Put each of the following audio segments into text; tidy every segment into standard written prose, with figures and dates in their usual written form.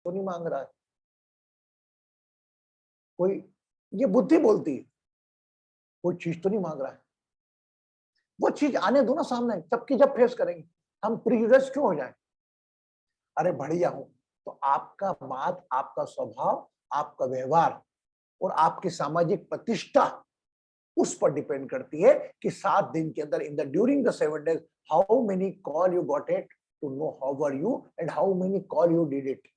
तो नहीं मांग रहा है कोई, ये बुद्धि बोलती है कोई चीज तो नहीं मांग रहा है। वो चीज आने दो ना सामने, जबकि जब फेस करेंगे हम प्रिजुडिस क्यों हो जाए। अरे बढ़िया हूं, तो आपका बात, आपका स्वभाव, आपका व्यवहार और आपकी सामाजिक प्रतिष्ठा उस पर डिपेंड करती है कि 7 दिन के अंदर, in the during the 7 days, how many call you got it to know how were you and how many call you did it.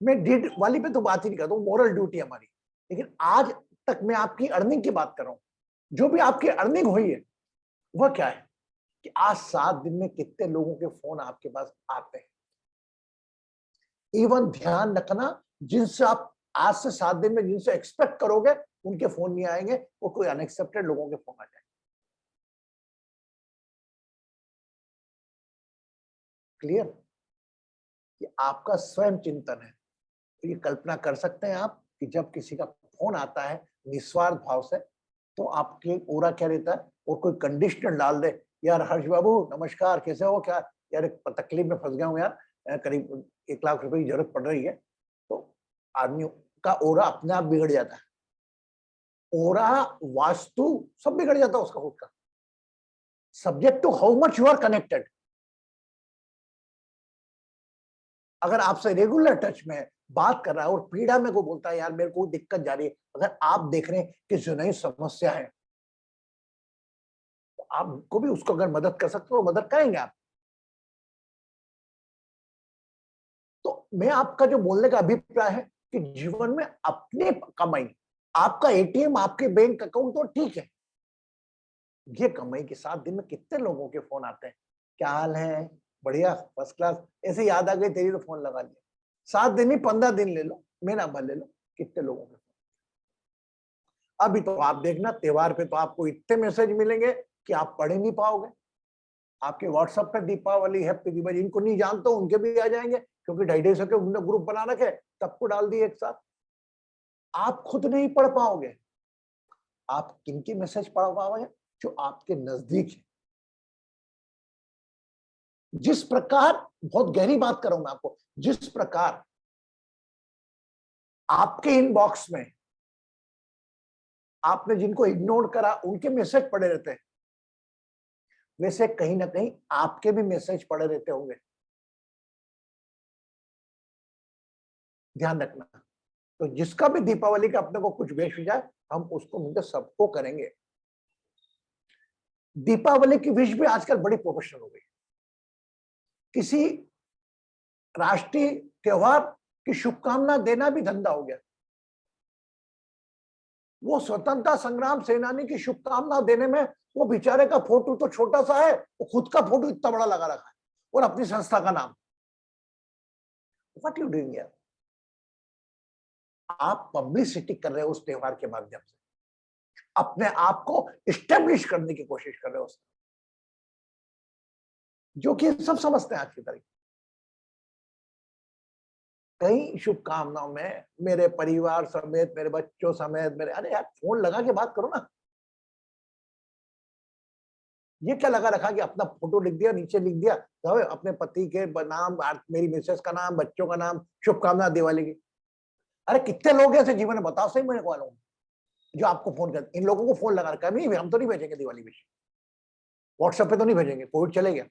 मैं डिड वाली पे तो बात ही नहीं करता हूँ, मोरल ड्यूटी हमारी, लेकिन आज तक मैं आपकी अर्निंग की बात कर रहा हूं। जो भी आपकी अर्निंग हुई है वह क्या है कि आज 7 दिन में कितने लोगों के फोन आपके पास आते हैं। इवन ध्यान रखना, जिनसे आप आज से 7 दिन में जिनसे एक्सपेक्ट करोगे उनके फोन नहीं आएंगे, वो कोई अनएक्सेप्टेड लोगों के फोन आ जाएंगे। क्लियर? कि आपका स्वयं चिंतन है। तो ये कल्पना कर सकते हैं आप कि जब किसी का फोन आता है निस्वार्थ भाव से, तो आपके ओरा क्या रहता है, और कोई कंडीशनल डाल दे, यार हर्ष बाबू नमस्कार, कैसे हो, क्या यार एक तकलीफ में फंस गया हूं यार, करीब 1 लाख रुपए की जरूरत पड़ रही है, तो आदमी का ओरा अपने आप बिगड़ जाता है। ओरा, वास्तु सब बिगड़ जाता है उसका खुद का, subject to how much you are connected. अगर आपसे रेगुलर टच में बात कर रहा है और पीड़ा में को बोलता है यार मेरे को दिक्कत जा रही है, अगर आप देख रहे हैं कि जो नई समस्या है, तो आपको भी उसको अगर मदद कर सकते हो मदद करेंगे आप। तो मैं आपका जो बोलने का अभिप्राय है कि जीवन में अपने कमाई, आपका एटीएम, आपके बैंक अकाउंट तो ठीक है, ये कमाई के 7 दिन में कितने लोगों के फोन आते हैं, क्या हाल है, बढ़िया, फर्स्ट क्लास, ऐसे याद आ गई तेरी तो फोन लगा लिया। 7 दिन ही 15 दिन ले लो, महीना भर ले लो, कितने लोगों के। अभी तो आप देखना त्योहार पे तो आपको इतने मैसेज मिलेंगे कि आप पढ़ ही नहीं पाओगे। आपके व्हाट्सएप पे दीपावली, हैप्पी दीपावली, इनको नहीं जानता उनके भी आ जाएंगे, क्योंकि 250 के उन्होंने ग्रुप बना रखे, सबको डाल दिए एक साथ। आप खुद नहीं पढ़ पाओगे। आप किनके मैसेज पढ़ पाओगे? जो आपके नजदीक है। जिस प्रकार, बहुत गहरी बात कर रहा हूं मैं आपको, जिस प्रकार आपके इनबॉक्स में आपने जिनको इग्नोर करा उनके मैसेज पड़े रहते हैं, वैसे कहीं ना कहीं आपके भी मैसेज पड़े रहते होंगे। ध्यान रखना। तो जिसका भी दीपावली का अपने को कुछ वेश हो जाए, हम उसको मिलकर सबको करेंगे। दीपावली की विश भी आजकल बड़ी प्रोफेशनल हो गई। किसी राष्ट्रीय त्योहार की शुभकामना देना भी धंधा हो गया। वो स्वतंत्रता संग्राम सेनानी की शुभकामना देने में वो बेचारे का फोटो तो छोटा सा है, वो खुद का फोटो इतना बड़ा लगा रखा है और अपनी संस्था का नाम। व्हाट यू डूइंग यार? आप पब्लिसिटी कर रहे हो उस त्योहार के माध्यम से, अपने आप को इस्टेब्लिश करने की कोशिश कर रहे हो, जो कि सब समझते हैं आज की तारीख। कई शुभकामनाओं में मेरे परिवार समेत, मेरे बच्चों समेत, मेरे, अरे यार फोन लगा के बात करो ना। ये क्या लगा रखा कि अपना फोटो लिख दिया, नीचे लिख दिया अपने पति के नाम, मेरी मिसेस का नाम, बच्चों का नाम, शुभकामना दिवाली की। अरे कितने लोग ऐसे जीवन में, बताओ सही मेरे को वालों, जो आपको फोन कर, इन लोगों को फोन लगा रखा है, नहीं हम तो नहीं भेजेंगे दिवाली विश, व्हाट्सएप पे तो नहीं भेजेंगे, कोविड चले गया।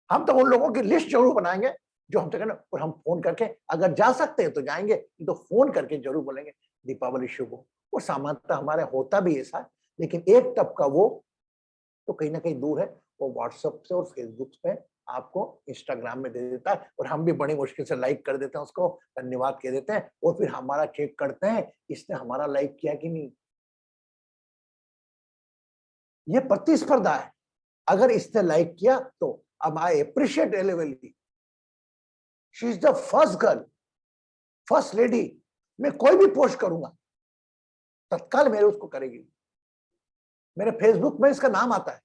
हम तो उन लोगों की लिस्ट जरूर बनाएंगे जो हमसे कहना, और हम फोन करके अगर जा सकते हैं तो जाएंगे, तो फोन करके जरूर बोलेंगे दीपावली शुभ हो। वो सामान्यतः हमारे होता भी ऐसा है, लेकिन एक तब का वो तो कहीं ना कहीं दूर है, वो व्हाट्सएप से और फेसबुक पे आपको, इंस्टाग्राम में दे देता है, और हम भी बड़ी मुश्किल से लाइक कर देते हैं उसको, धन्यवाद कह देते हैं, और फिर हमारा चेक करते हैं इसने हमारा लाइक किया कि नहीं। ये प्रतिस्पर्धा है। अगर इसने लाइक किया तो अब आई अप्रिशिएट एलेवेली, she is the first girl, first lady. मैं कोई भी पोस्ट करूंगा तत्काल मेरे उसको करेगी, मेरे फेसबुक में इसका नाम आता है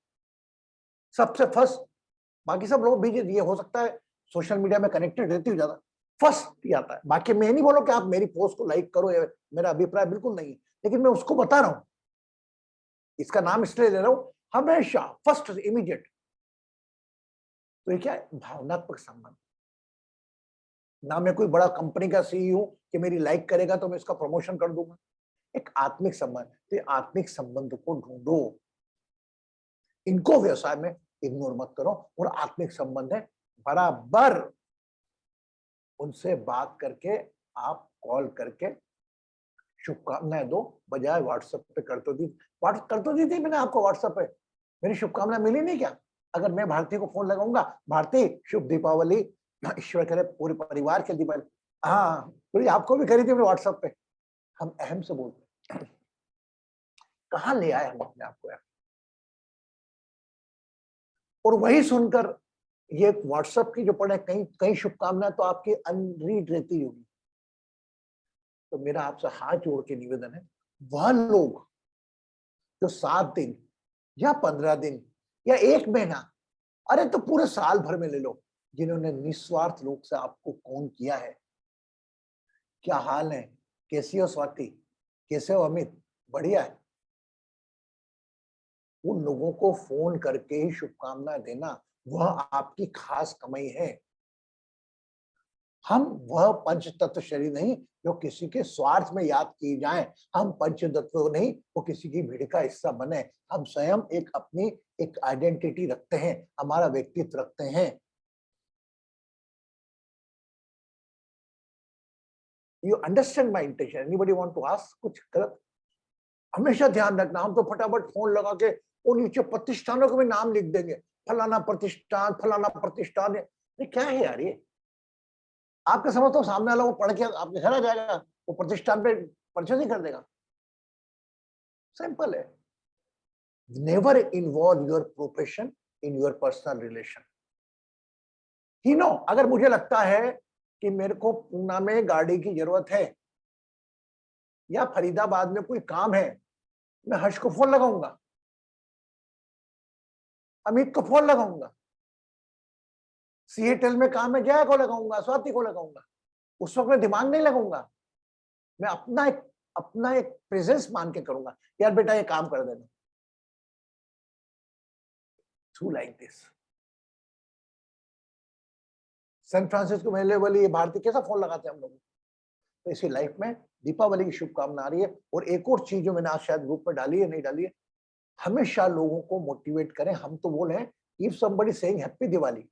सबसे फर्स्ट। बाकी सब लोग भी, ये हो सकता है सोशल मीडिया में कनेक्टेड रहती हूँ ज्यादा, फर्स्ट ही आता है। बाकी मैं नहीं बोलो कि आप मेरी पोस्ट को लाइक करो, मेरा अभिप्राय बिल्कुल नहीं है, लेकिन मैं उसको बता रहा हूं, इसका नाम इसलिए ले रहा हूं, हमेशा फर्स्ट इमीडिएट। तो ये क्या है? भावनात्मक संबंध। ना मैं कोई बड़ा कंपनी का सीईओ हूं कि मेरी लाइक करेगा तो मैं इसका प्रमोशन कर दूंगा। एक आत्मिक संबंध। तो ये आत्मिक संबंध को ढूंढो, इनको व्यवसाय में इग्नोर मत करो। और आत्मिक संबंध है, बराबर उनसे बात करके, आप कॉल करके शुभकामनाएं दो, बजाय व्हाट्सएप पे कर तो दी थी मैंने आपको व्हाट्सएप पे, मेरी शुभकामनाएं मिली नहीं क्या? अगर मैं भारती को फोन लगाऊंगा, भारती शुभ दीपावली, ईश्वर करे पूरे परिवार के दीपावली, हाँ तो आपको भी करी थी मैंने व्हाट्सएप पे। हम अहम से बोलते हैं। कहाँ ले आए हम अपने आप को यार? और वही सुनकर ये व्हाट्सएप की जो पढ़े कई कई शुभकामनाएं तो आपकी अनरीड रहती होगी। तो मेरा आपसे हाथ जोड़ के निवेदन है, वह लोग जो 7 दिन या 15 दिन या 1 महीना, अरे तो पूरे साल भर में ले लो, जिन्होंने निस्वार्थ रूप से आपको फोन किया है, क्या हाल है, कैसी हो स्वाति, कैसे हो अमित, बढ़िया है, उन लोगों को फोन करके ही शुभकामनाएं देना, वह आपकी खास कमाई है। हम वह पंच तत्व शरीर नहीं जो किसी के स्वार्थ में याद किए जाएं, हम पंच तत्व नहीं वो किसी की भीड़ का हिस्सा बने। हम स्वयं एक अपनी एक आइडेंटिटी रखते हैं, हमारा व्यक्तित्व रखते हैं। You understand my intention? Anybody want to ask कुछ गलत? हमेशा ध्यान रखना, हम तो फटाफट फोन लगा के वो नीचे प्रतिष्ठानों को भी नाम लिख देंगे, फलाना प्रतिष्ठान। ये क्या है यार? ये आपके समझ तो सामने वाला वो पढ़ के आपके घर आ जाएगा, वो प्रतिष्ठान पे परचेज ही कर देगा। सिंपल है। Never involve your profession in your personal relation. He know, अगर मुझे लगता है कि मेरे को पूना में गाड़ी की जरूरत है या फरीदाबाद में कोई काम है, मैं हर्ष को फोन लगाऊंगा, अमित को फोन लगाऊंगा, सीएटल में काम है जया को लगाऊंगा, स्वाति को लगाऊंगा। उस वक्त मैं दिमाग नहीं लगाऊंगा, मैं अपना एक प्रेजेंस मान के करूंगा, यार बेटा ये काम कर देना, through like this. San Francisco में रहने वाली भारतीय कैसा फोन लगाते हैं हम लोग। तो इसी लाइफ में दीपावली की शुभकामना आ रही है। और एक और चीज जो मैंने आज शायद ग्रुप में डाली है, नहीं डाली है, हमेशा लोगों को मोटिवेट करें। हम तो बोले हैं, if somebody saying happy Diwali,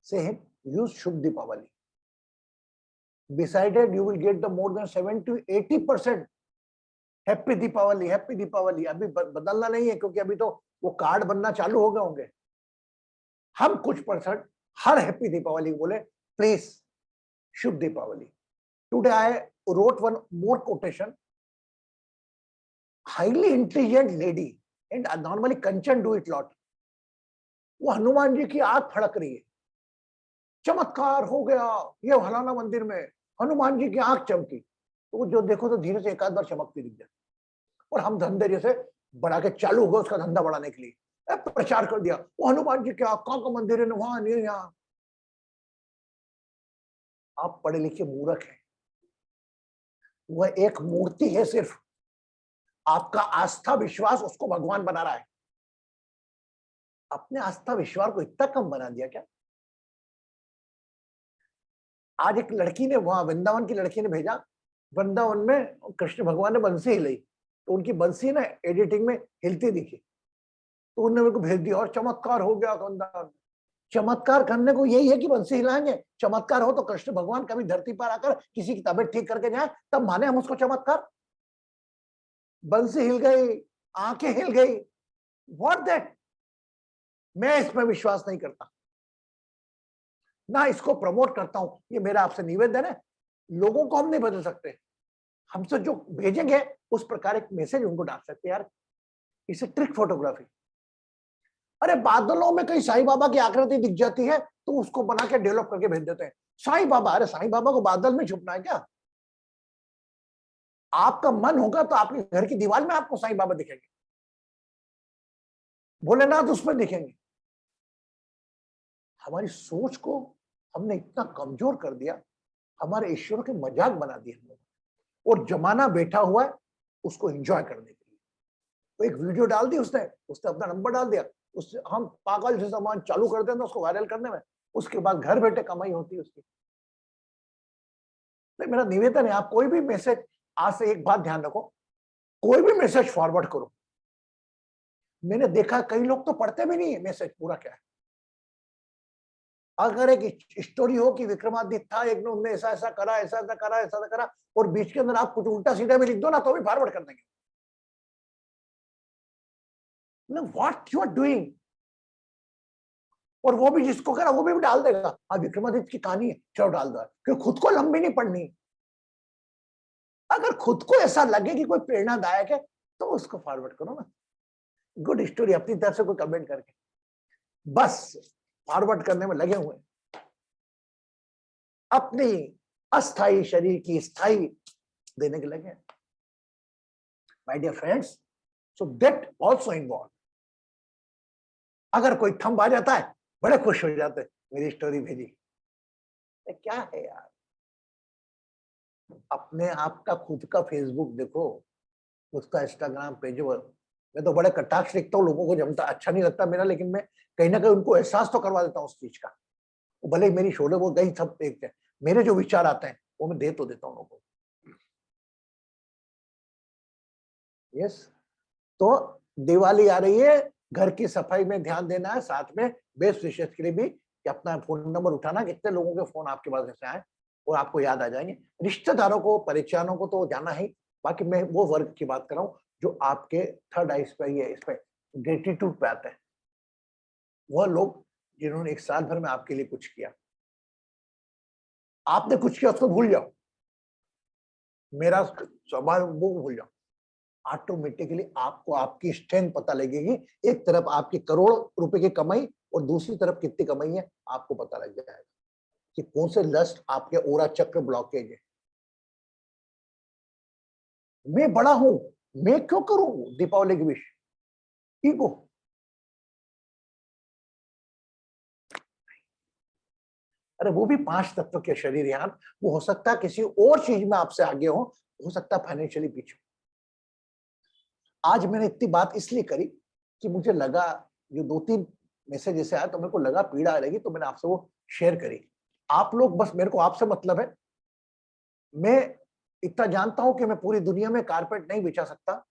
say him use Shubh Deepawali, besides you will get the more than 70-80% happy Deepawali, happy Deepawali. अभी बदलना नहीं है, क्योंकि अभी तो वो कार्ड बनना चालू हो गए होंगे। हम कुछ परसेंट हर हैप्पी दीपावली बोले, प्लीज शुभ Deepavali. Today I wrote one more quotation. Highly intelligent lady and normally Kanchan do it lot. वो हनुमान जी की आंख फड़क रही है, चमत्कार हो गया ये फलाना मंदिर में, हनुमान जी की आंख चमकी। तो वो जो देखो तो धीरे से एक आध बार चमकती दिख जाए। और हम धंधे जैसे बढ़ा के चालू हो गए उसका धंधा बढ़ाने के लिए, प्रचार कर दिया वो हनुमान जी की आंख, कहाँ का मंदिर है, वहां नहीं यहाँ। आप पढ़े लिखे मूर्ख हैं, वह एक मूर्ति है सिर्फ, आपका आस्था विश्वास उसको भगवान बना रहा है। अपने आस्था विश्वास को इतना कम बना दिया क्या? आज एक लड़की ने, वहां वृंदावन की लड़की ने भेजा, वृंदावन में कृष्ण भगवान ने बंसी हिलाई, तो उनकी बंसी ना एडिटिंग में हिलती दिखी, तो उन्होंने मेरे को भेज दिया और चमत्कार हो गया। वृंदावन चमत्कार करने को यही है कि बंसी हिलाएंगे? चमत्कार हो तो कृष्ण भगवान कभी धरती पर आकर किसी की तबीयत ठीक करके जाए, तब माने हम उसको चमत्कार। बंसी हिल गई, आंखें हिल गई, व्हाट दैट? मैं इसमें विश्वास नहीं करता, ना इसको प्रमोट करता हूं। ये मेरा आपसे निवेदन है, लोगों को हम नहीं बदल सकते, हमसे जो भेजेंगे उस प्रकार एक मैसेज उनको डाल सकते यार। इसे ट्रिक फोटोग्राफी। अरे बादलों में कहीं साईं बाबा की आकृति दिख जाती है तो उसको बना के डेवलप करके भेज देते हैं साईं बाबा। अरे साईं बाबा को बादल में छुपना है क्या? आपका मन होगा तो आपके घर की दीवार में आपको साईं बाबा दिखेंगे, भोलेनाथ उसमें दिखेंगे। हमारी सोच को हमने इतना कमजोर कर दिया, हमारे ईश्वर के मजाक बना दिए हम लोग। और जमाना बैठा हुआ है उसको एंजॉय करने के लिए। तो एक वीडियो डाल दी उसने अपना नंबर डाल दिया, उससे हम पागल से सामान चालू कर देते हैं उसको वायरल करने में, उसके बाद घर बैठे कमाई होती है उसकी। तो मेरा निवेदन है, आप कोई भी मैसेज, आज से एक बात ध्यान रखो, कोई भी मैसेज फॉरवर्ड करो, मैंने देखा कई लोग तो पढ़ते भी नहीं है मैसेज पूरा क्या है। अगर एक स्टोरी हो कि विक्रमादित्य था, एक ने उनने ऐसा ऐसा करा, ऐसा ऐसा करा, ऐसा ऐसा करा, और बीच के अंदर आप कुछ उल्टा सीधा में लिख दो ना, तो भी फॉरवर्ड कर देंगे। व्हाट यू आर डूइंग, और वो भी जिसको करा वो भी डाल देगा, हाँ विक्रमादित्य की कहानी है, चलो डाल दो, क्योंकि खुद को लंबी नहीं पढ़नी। अगर खुद को ऐसा लगे कि कोई प्रेरणादायक है तो उसको फॉरवर्ड करो ना, गुड स्टोरी अपनी तरफ से कोई कमेंट करके, बस फॉरवर्ड करने में लगे हुए, अपनी अस्थाई शरीर की स्थायी देने के लगे। My dear friends, so that also involve. अगर कोई थंब आ जाता है, बड़े खुश हो जाते हैं, मेरी स्टोरी भेजी, क्या है यार, अपने आप का खुद का फेसबुक देखो, उसका इंस्टाग्राम पेज, मैं तो बड़े कटाक्ष लिखता हूँ, लोगों को जमता अच्छा नहीं लगता मेरा, लेकिन मैं कहीं ना कहीं उनको एहसास तो करवा देता हूँ उस चीज का। भले ही मेरी शोले वो गई सब देखते हैं, मेरे जो विचार आते हैं वो मैं दे तो देता हूँ लोगों को। यस, तो दिवाली आ रही है, घर की सफाई में ध्यान देना है, साथ में बेस्ट विशेष के लिए भी कि अपना फोन नंबर उठाना, कितने लोगों के फोन आपके पास ऐसे आए और आपको याद आ जाएंगे। रिश्तेदारों को, परिचानों को तो जाना ही, बाकी मैं वो वर्ग की बात कर रहा हूँ जो आपके थर्ड आई पे, ये इस पे ग्रेटिट्यूड पे आते हैं, वह लोग जिन्होंने एक साल भर में आपके लिए कुछ किया। आपने कुछ किया उसको भूल जाओ, मेरा स्वभाव वो भूल जाओ, ऑटोमेटिकली आपको आपकी स्ट्रेंथ पता लगेगी। एक तरफ आपकी करोड़ रुपए की कमाई और दूसरी तरफ कितनी कमाई है आपको पता लग जाएगा कि कौन से लस्ट आपके ओरा चक्र ब्लॉकेज है। मैं बड़ा हूं, मैं क्यों करूं दीपावली की विश, ईगो। अरे वो भी 5 तत्व के शरीर यान, वो हो सकता है किसी और चीज में आपसे आगे हो सकता है फाइनेंशियली पीछे। आज मैंने इतनी बात इसलिए करी कि मुझे लगा, जो 2-3 मैसेज ऐसे आया तो मेरे को लगा पीड़ा रहेगी, तो मैंने आपसे वो शेयर करी। आप लोग बस, मेरे को आपसे मतलब है, मैं इतना जानता हूं कि मैं पूरी दुनिया में कारपेट नहीं बिछा सकता,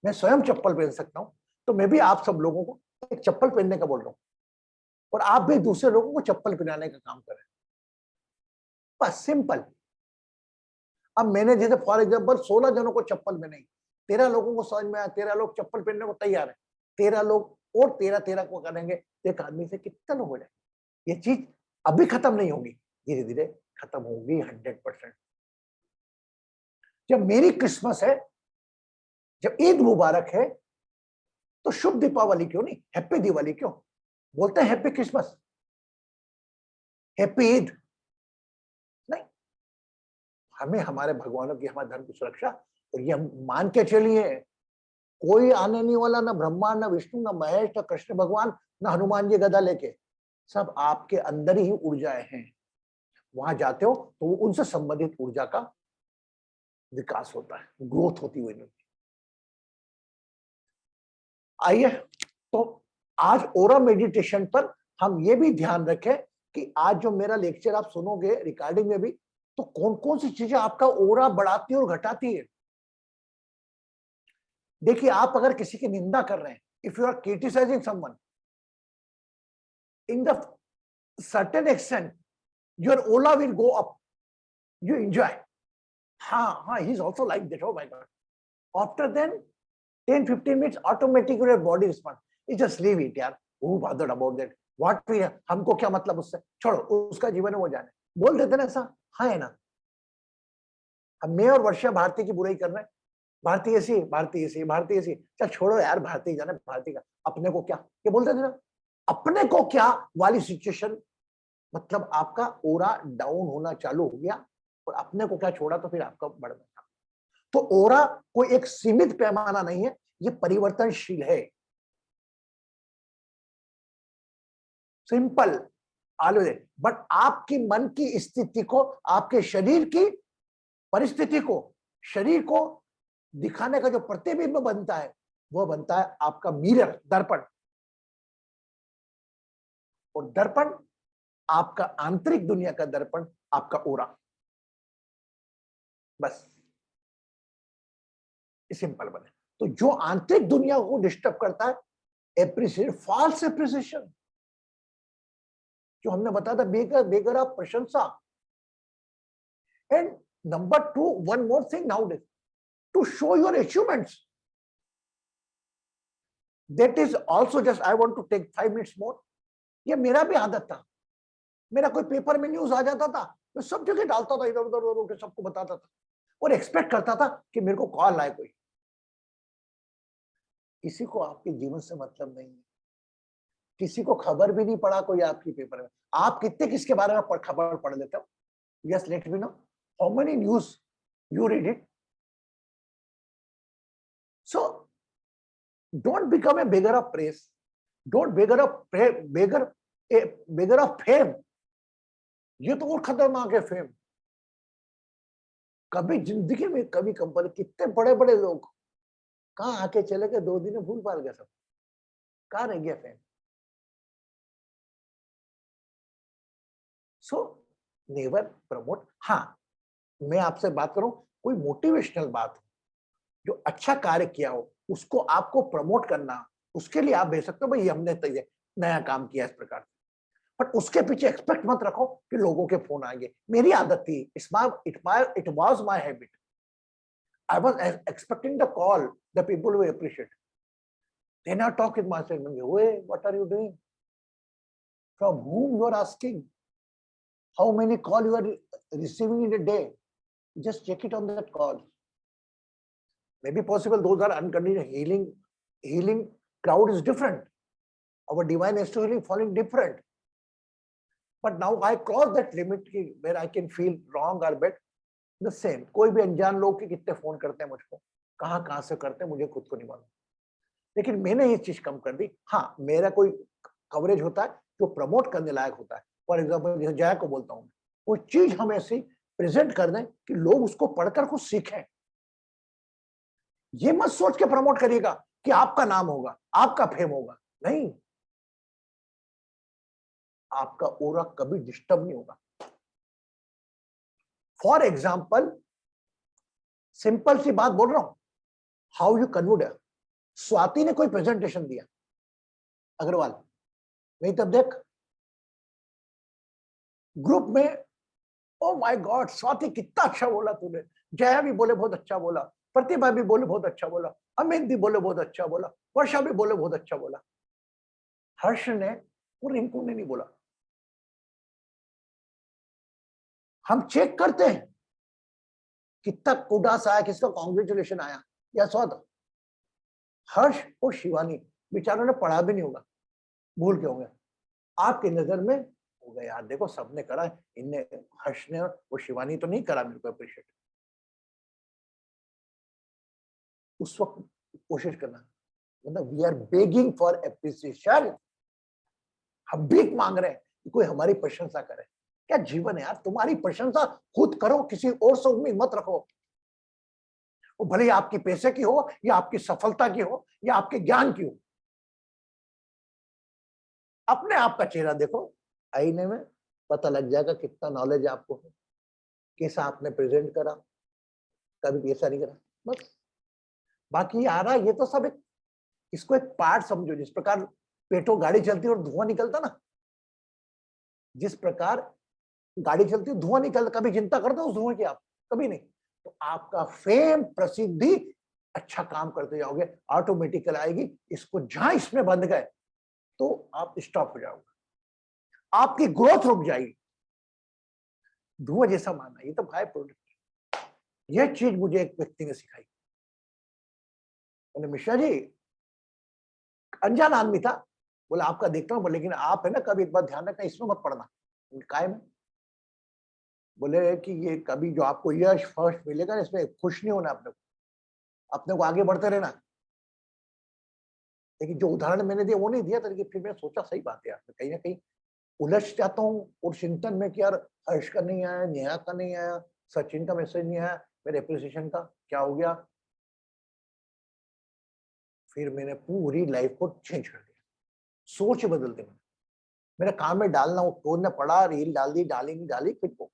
मैं स्वयं चप्पल पहन सकता हूं, तो मैं भी आप सब लोगों को एक चप्पल पहनने का बोल रहा हूं, और आप भी दूसरे लोगों को चप्पल पहनाने का काम करें, बस सिंपल। अब मैंने जैसे फॉर एग्जाम्पल 16 जनों को चप्पल पहनाई, 13 लोगों को समझ में आया, 13 लोग चप्पल पहनने को तैयार है, 13 लोग और 13 को करेंगे, एक आदमी से कितना लोग हो जाए। ये चीज अभी खत्म नहीं होगी, धीरे धीरे खत्म होगी 100%। जब मेरी क्रिसमस है, जब ईद मुबारक है, तो शुभ दीपावली क्यों नहीं, हैप्पी दिवाली क्यों बोलते हैं, हैप्पी क्रिसमस, हैप्पी ईद नहीं। हमें हमारे भगवानों की, हमारे धर्म की सुरक्षा, और ये हम मान के चलिए, कोई आने नहीं वाला, ना ब्रह्मा, ना विष्णु, ना महेश, ना कृष्ण भगवान, ना हनुमान जी गदा लेके, सब आपके अंदर ही ऊर्जाएं हैं। वहां जाते हो तो वो उनसे संबंधित ऊर्जा का विकास होता है, ग्रोथ होती हुई। आइए, तो आज ओरा मेडिटेशन पर हम ये भी ध्यान रखें कि आज जो मेरा लेक्चर आप सुनोगे रिकॉर्डिंग में भी, तो कौन कौन सी चीजें आपका ओरा बढ़ाती है और घटाती है। देखिए, आप अगर किसी की निंदा कर रहे हैं, if you are criticising someone in the certain extent, your aura will go up, you enjoy, हाँ he is also like that, oh my god. After then 10-15 minutes automatically your body respond, you just leave it यार, who bothered about that, what we, हमको क्या मतलब उससे, छोड़ो, उसका जीवन है वो जाने, बोल देते ना ऐसा, हाँ है ना। अब मैं और वर्षा भारती की बुराई कर रहे हैं, भारतीय ऐसी, भारतीय ऐसी, भारतीय ऐसी, चल छोड़ो यार, भारतीय जाने, भारतीय का अपने को क्या, ये बोलते थे ना, अपने को क्या वाली सिचुएशन, मतलब आपका ओरा डाउन होना चालू हो गया, और अपने को क्या छोड़ा तो फिर आपका बढ़ गया। तो ओरा कोई एक सीमित पैमाना नहीं है, ये परिवर्तनशील है, सिंपल ऑलवेज। बट आपकी मन की स्थिति को, आपके शरीर की परिस्थिति को, शरीर को दिखाने का जो प्रतिबिंब बनता है, वो बनता है आपका मिरर, दर्पण। और दर्पण आपका आंतरिक दुनिया का दर्पण, आपका ओरा। बस सिंपल बने। तो जो आंतरिक दुनिया को डिस्टर्ब करता है, एप्रिसिएट, फॉल्स एप्रिसिएशन, जो हमने बताया था, बेगर बेगर ऑफ प्रशंसा। And number two, one more thing nowadays, to show your achievements, that is also just, I want to take 5 minutes more. ये मेरा भी आदत था, मेरा कोई पेपर में न्यूज आ जाता था, मैं सब जगह डालता था, इधर उधर उधर सबको बताता था और एक्सपेक्ट करता था कि मेरे को कॉल आए कोई। किसी को आपके जीवन से मतलब नहीं है, किसी को खबर भी नहीं पड़ा कोई आपकी पेपर में। आप कितने किसके बारे में खबर पढ़ लेते हो? Yes, let me know how many news you read it. So don't become a beggar of press, don't beggar of beggar of fame. ये तो और खतरनाक है फेम। कभी जिंदगी में कभी कंपनी, कितने बड़े बड़े लोग कहां आके चले गए, 2 दिन में भूल भाल गए सब, कहां रह गया फेम। So never promote. हाँ, मैं आपसे बात करूं, कोई मोटिवेशनल बात हो, जो अच्छा कार्य किया हो, उसको आपको प्रमोट करना, उसके लिए आप भेज सकते हो, भाई हमने तो ये नया काम किया इस प्रकार। बट उसके पीछे एक्सपेक्ट मत रखो कि लोगों के फोन आएंगे। मेरी आदत थी, it was my habit, I was expecting the call, the people will appreciate. Then I talk with my self, what are you doing, from whom you are asking, how many call you are receiving in a day, just check it on that call. Maybe possible those are unconditional healing crowd is different, our divine astro healing falling different. But now I cross that limit where I can feel wrong or bad the same. कोई भी अनजान लोग के कितने phone करते हैं मुझको, कहाँ से करते हैं मुझे खुद को नहीं मालूम, लेकिन मैंने ये चीज कम कर दी। हाँ, मेरा कोई कवरेज होता है जो प्रमोट करने लायक होता है। फॉर एग्जाम्पल, जैसे जया को बोलता हूँ, वो चीज हम ऐसी प्रेजेंट कर दें कि लोग उसको पढ़कर कुछ सीखें। ये मत सोच के प्रमोट करिएगा कि आपका नाम होगा, आपका फेम होगा, नहीं, आपका ओरा कभी डिस्टर्ब नहीं होगा। फॉर एग्जाम्पल, सिंपल सी बात बोल रहा हूं, हाउ यू कन्वर्ट। स्वाति ने कोई प्रेजेंटेशन दिया अग्रवाल, नहीं तब देख ग्रुप में, ओ माय गॉड स्वाति कितना अच्छा बोला तूने, जया भी बोले बहुत अच्छा बोला, प्रतिभा भी बोले बहुत अच्छा बोला, अमित भी बोले बहुत अच्छा बोला, वर्षा भी बोले बहुत अच्छा बोला। हर्ष ने और रिंकू ने नहीं बोला। हम चेक करते हैं कितना कुडास आया, किसका कॉन्ग्रेचुलेशन आया या स्वाद। हर्ष और शिवानी बेचारों ने पढ़ा भी नहीं होगा, भूल के होंगे, आपकी नजर में हो गया यार देखो सबने करा, इनने, हर्ष ने और शिवानी तो नहीं करा मेरे को अप्रिशिएट। उस वक्त कोशिश करना, मतलब we are begging for appreciation, हम भीख मांग रहे हैं कि कोई हमारी प्रशंसा करे। क्या जीवन है यार, तुम्हारी प्रशंसा खुद करो, किसी और से उम्मीद मत रखो। वो भले ही आपकी पैसे की हो, या आपकी सफलता की हो, या आपके ज्ञान की हो। अपने आप का चेहरा देखो आईने में, पता लग जाएगा कितना नॉलेज आपको है, कैसा आपने प्रेजेंट करा, कभी कैसा नहीं करा, बस। बाकी आ रहा ये तो सब एक, इसको एक पार्ट समझो। जिस प्रकार पेट्रोल गाड़ी चलती है और धुआं निकलता ना, जिस प्रकार गाड़ी चलती है धुआं निकलता, कभी चिंता करते हो उस धुआं की आप? कभी नहीं। तो आपका फेम, प्रसिद्धि, अच्छा काम करते जाओगे, ऑटोमेटिकल आएगी। इसको जहां इसमें बंध गए तो आप स्टॉप हो जाओगे, आपकी ग्रोथ रुक जाएगी। धुआं जैसा मानना, ये तो बाय प्रोडक्ट। यह चीज मुझे एक व्यक्ति ने सिखाई। बोले मिश्रा जी, अनजान आदमी था, बोला आपका देखता हूँ, लेकिन आप है ना कभी एक बार ध्यान रखना, इसमें मत पड़ना। काय में? बोले कि ये कभी जो आपको यश फर्स्ट मिलेगा, इसमें खुश नहीं होना अपने को आगे बढ़ते रहना। लेकिन जो उदाहरण मैंने दिया वो नहीं दिया था, लेकिन फिर मैं सोचा सही बात है यार, कहीं ना कहीं उलझ जाता हूँ और चिंतन में कि यार हर्ष का नहीं आया, नेहा का नहीं आया, सचिन का मैसेज नहीं आया, मेरे एप्रिसिएशन का क्या हो गया। फिर मैंने पूरी लाइफ को चेंज कर दिया, सोच बदल दी मैंने। मेरे कान में डालना, वो फोन में पड़ा, रील डाल दी, डाली नहीं डाली, फिर वो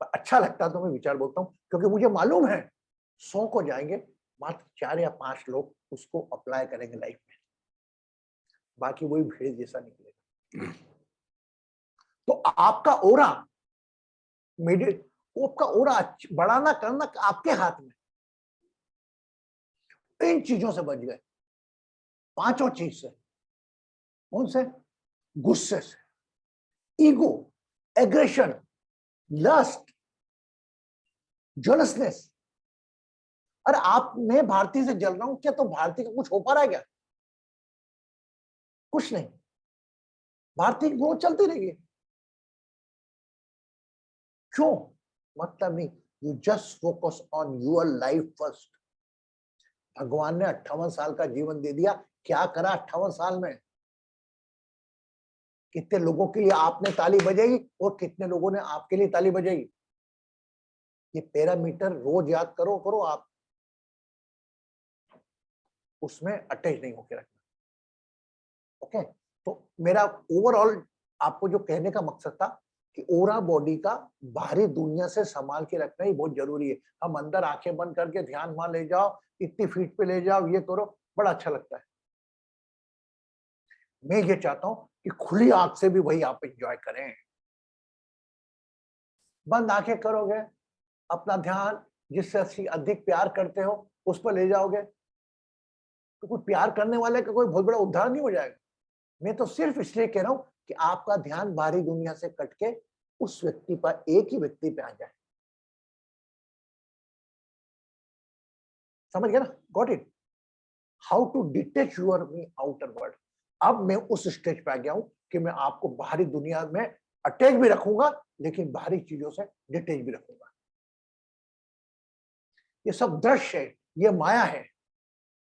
अच्छा लगता तो मैं विचार बोलता हूँ, क्योंकि मुझे मालूम है 100 को जाएंगे, मात्र 4 या 5 लोग उसको अप्लाई करेंगे लाइफ में, बाकी वही भीड़ जैसा निकलेगा। तो आपका ओरा वो आपका ओरा बढ़ाना करना आपके हाथ में। इन चीजों से बच गए, 5 चीज से। कौन से? गुस्से से, ईगो, एग्रेशन, लस्ट, जेलसनेस। अरे आप, मैं भारतीय से जल रहा हूं क्या, तो भारतीय का कुछ हो पा रहा है क्या? कुछ नहीं, भारतीय की ग्रोथ चलती रहेगी। क्यों? मतलब नहीं, you just focus on your life first. भगवान ने 58 साल का जीवन दे दिया, क्या करा 58 साल में? कितने लोगों के लिए आपने ताली बजाई और कितने लोगों ने आपके लिए ताली बजाई? ये पैरामीटर रोज याद करो करो आप, उसमें अटैच नहीं होकर रखना। ओके, तो मेरा ओवरऑल आपको जो कहने का मकसद था कि ओरा बॉडी का बाहरी दुनिया से संभाल के रखना ही बहुत जरूरी है। हम अंदर आंखें बंद करके ध्यान वहां ले जाओ, इतनी फीट पे ले जाओ, ये करो, बड़ा अच्छा लगता है। मैं ये चाहता हूं कि खुली आंख से भी वही आप एंजॉय करें। बंद आंखें करोगे, अपना ध्यान जिससे अधिक प्यार करते हो उस पर ले जाओगे, तो कोई प्यार करने वाले का कोई बहुत बड़ा उद्धार नहीं हो जाएगा। मैं तो सिर्फ इसलिए कह रहा हूं कि आपका ध्यान बाहरी दुनिया से कट के उस व्यक्ति पर, एक ही व्यक्ति पे आ जाए। समझ गया ना? Got it? How to detach your me outer world. अब मैं उस स्टेज पे आ गया हूं कि मैं आपको बाहरी दुनिया में अटैच भी रखूंगा, लेकिन बाहरी चीजों से डिटेच भी रखूंगा। ये सब दृश्य है, ये माया है,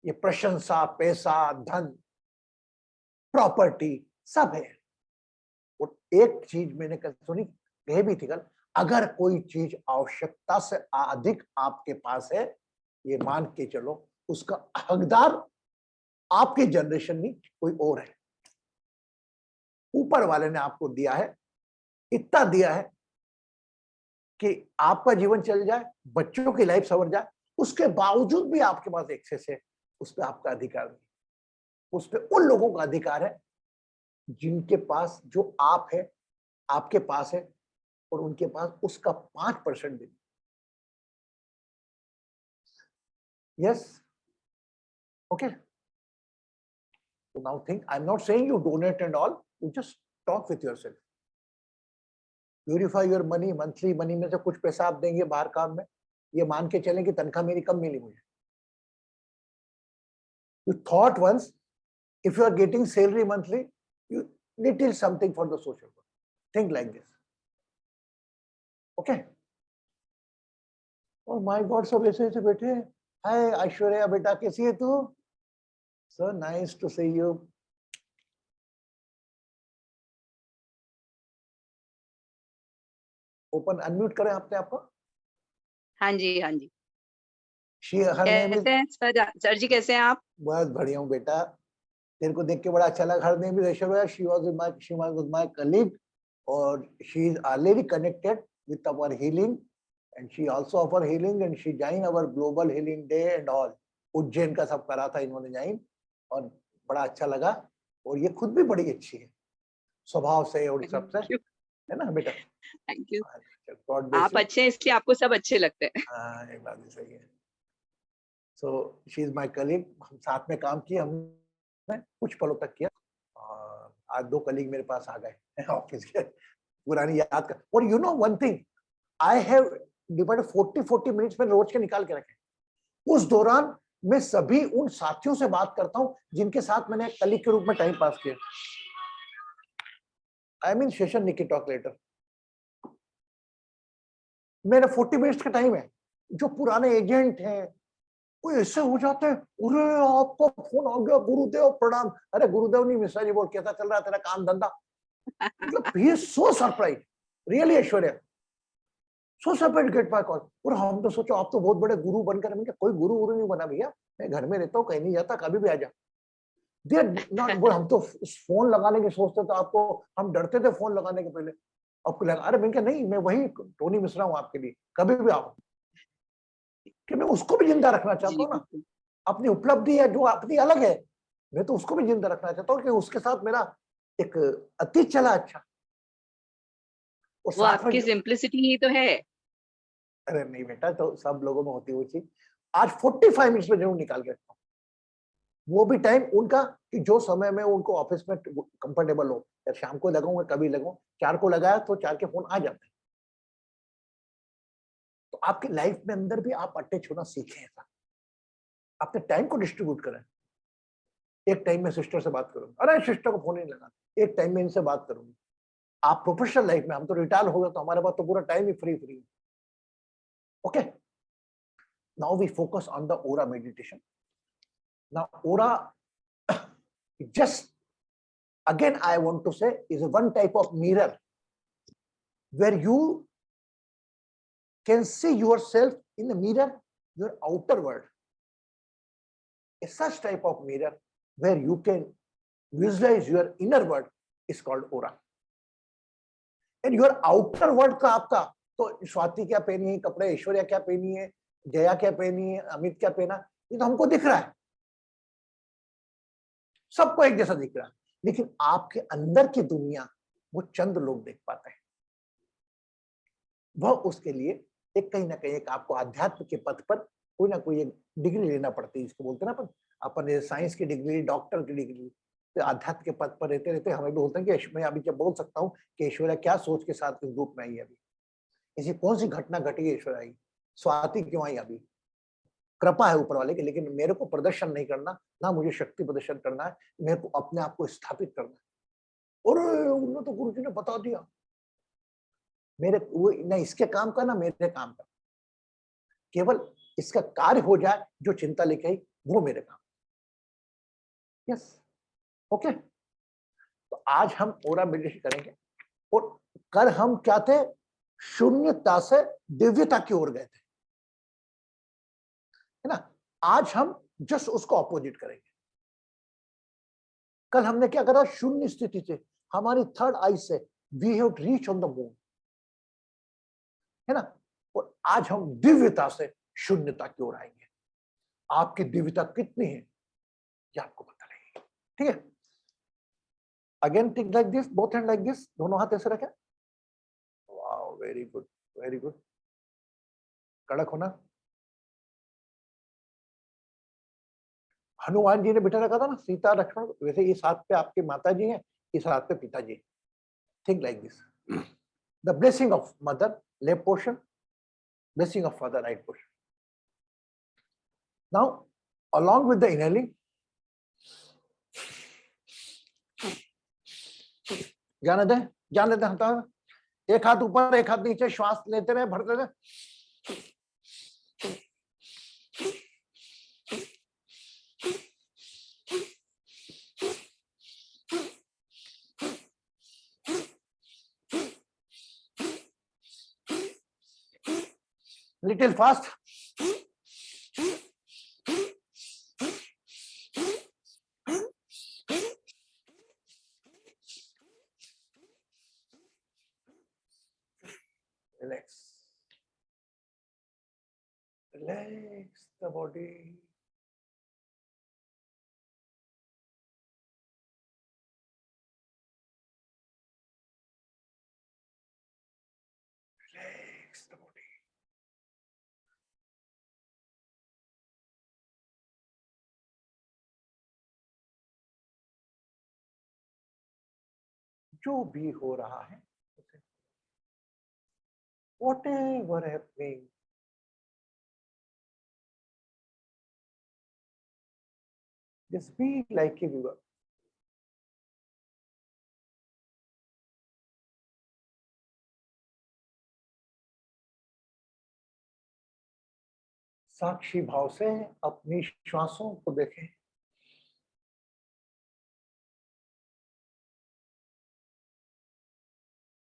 ये प्रशंसा, पैसा, धन, प्रॉपर्टी सब है। और एक चीज मैंने कल सुनी, कह भी थी कल, अगर कोई चीज आवश्यकता से अधिक आपके पास है, ये मान के चलो उसका हकदार आपके जनरेशन नहीं, कोई और है। ऊपर वाले ने आपको दिया है, इतना दिया है कि आपका जीवन चल जाए, बच्चों की लाइफ संवर जाए, उसके बावजूद भी आपके पास एक्सेस है, उस पर आपका अधिकार नहीं। उस पर उन लोगों का अधिकार है जिनके पास जो आप है, आपके पास है, और उनके पास उसका 5% भी। Yes, okay. So now think, I'm not saying you donate and all, you just talk with yourself. Purify your money, monthly money में से कुछ पैसा आप देंगे बाहर काम में, ये मान के चलें कि तनख्वाह मेरी कम मिली मुझे। You thought once, if you are getting salary monthly, you little something for the social work. Think like this. Okay? Oh my God, सब ऐसे ऐसे बैठे हैं। Hi ऐश्वर्या बेटा, कैसी है तू? So nice to see you. Open unmute करें अपने आप को। हाँ जी, हाँ जी। हर नेम कैसे हैं सर जी, कैसे हैं आप? बहुत बढ़िया हूँ बेटा, तेरे को देख के बड़ा अच्छा लगा। Her name is Aishwarya, she was my colleague, और she is already connected with our healing, and she also offer healing, and she join our global healing day and all. Ujjain का सब करा था इन्होंने ज्वाइन, और बड़ा अच्छा लगा। और ये खुद भी बड़ी अच्छी है स्वभाव से और सबसे, है ना बेटा? Thank you. गॉड ब्लेस आप यू। अच्छे हैं इसलिए आपको सब अच्छे लगते हैं। हाँ, ये बात भी सही है। So she is my colleague, हम साथ में काम किए, हमने कुछ पलों तक किया, और आज 2 कलीग मेरे पास आ गए ऑफिस के, पुरानी याद कर। और you know one thing, I have divided 40 minutes में रोज के निकाल के रखे। उस दौरान मैं सभी उन साथियों से बात करता हूं जिनके साथ मैंने कलीग के रूप में टाइम पास किया। आई मीन सेशन निकी टॉक लेटर, मेरा 40 मिनट्स का टाइम है। जो पुराने एजेंट हैं कोई ऐसे हो जाते हैं, अरे आपको फोन आ गया, गुरुदेव प्रणाम। अरे गुरुदेव नहीं, मिश्रा जी बोल, कैसा चल रहा है तेरा काम धंधा? मतलब he is so surprise, really Aishwarya, so surprise gate my call. और हम तो सोचो आप तो बहुत बड़े गुरु बनकर, मैं कोई गुरु नहीं बना भैया, मैं घर में रहता हूँ, कहीं नहीं जाता, कभी भी आ जा। दे नॉट, वो हम तो फोन लगाने की सोचते तो आपको, हम डरते थे फोन लगाने के पहले। आपको लगा, अरे मैंने कहा नहीं, मैं वही टोनी मिश्रा हूँ आपके लिए, कभी भी आओ। कि मैं उसको भी जिंदा रखना चाहता जी, हूँ ना, बिल्कुल। अपनी उपलब्धि है जो अपनी अलग है, मैं तो उसको भी जिंदा रखना चाहता हूँ कि उसके साथ मेरा एक अतीत चला अच्छा, और वो साथ में आपकी सिंप्लिसिटी ही तो है। अरे नहीं बेटा, तो सब लोगों में होती हुई चीज। आज 45 मिनट्स में जरूर निकाल के रखता हूँ, वो भी टाइम उनका कि जो समय में उनको ऑफिस में कंफर्टेबल हो, या शाम को लगाऊंगा कभी लगाऊं, 4 को लगाया तो 4 के फोन आ जाते हैं। तो आपकी लाइफ में अंदर भी आप अटैच होना सीखें, ऐसा अपने टाइम को डिस्ट्रीब्यूट करें। एक टाइम में सिस्टर से बात करूंगा, अरे सिस्टर को फोन नहीं लगा, एक टाइम में इनसे बात करूंगी। आप प्रोफेशनल लाइफ में, हम तो रिटायर हो गए तो हमारे पास तो पूरा टाइम ही फ्री फ्री है। Okay, now we focus on the aura meditation. Now aura, just again I want to say, is one type of mirror where you can see yourself in the mirror, your outer world. A such type of mirror where you can visualize your inner world is called aura. And your outer world का आपका, तो स्वाति क्या पहनी है कपड़े, ऐश्वर्या क्या पहनी है, जया क्या पहनी है, अमित क्या पहना, ये तो हमको दिख रहा है, सबको एक जैसा दिख रहा है। लेकिन आपके अंदर की दुनिया वो चंद लोग देख पाते हैं। वह उसके लिए एक कहीं ना कहीं एक आपको अध्यात्म के पथ पर कोई ना कोई एक डिग्री लेना पड़ती है, जिसको बोलते हैं ना अपन साइंस की डिग्री, डॉक्टर की डिग्री। तो अध्यात्म के पथ पर रहते रहते हमें भी बोलते हैं कि मैं अभी जब बोल सकता हूँ कि ऐश्वर्या क्या सोच के साथ इस ग्रुप में आई, अभी ऐसी कौन सी घटना घटी, ऐश्वर्या आई, स्वाति क्यों आई, अभी कृपा है ऊपर वाले की। लेकिन मेरे को प्रदर्शन नहीं करना, ना मुझे शक्ति प्रदर्शन करना है, मेरे को अपने आप को स्थापित करना है। और उन्होंने तो गुरु जी ने बता दिया, मेरे वो न इसके काम का ना मेरे काम का, केवल इसका कार्य हो जाए, जो चिंता लेके आई वो मेरे काम। Yes, okay. तो आज हम ओरा मेडिटेशन करेंगे, और कल हम क्या थे, शून्यता से दिव्यता की ओर गए थे, है ना। आज हम जस्ट उसको अपोजिट करेंगे। कल हमने क्या करा, शून्य स्थिति से हमारी थर्ड आई से we have reach on the moon, है ना। और आज हम दिव्यता से शून्यता की ओर आएंगे। आपकी दिव्यता कितनी है ये आपको पता लगेगा, ठीक है। Again think like this, both hand like this, दोनों हाथ ऐसे रखें। Wow, very good, very good. कड़क होना। हनुमान जी ने बिठा रखा था ना सीता लक्ष्मण, वैसे इस हाथ पे आपके माता जी हैं, इस हाथ पे पिताजी। Think like this, the blessing of mother left portion, blessing of father right portion. Now along with the inhaling, जाने दें, जाने दें, हटा। एक हाथ ऊपर एक हाथ नीचे, श्वास लेते रहे, भरते रहे। Little fast. Relax, relax the body. Relax the body. जो भी हो रहा है, whatever happening, just be like a viewer. साक्षी भाव से अपनी श्वासों को देखें।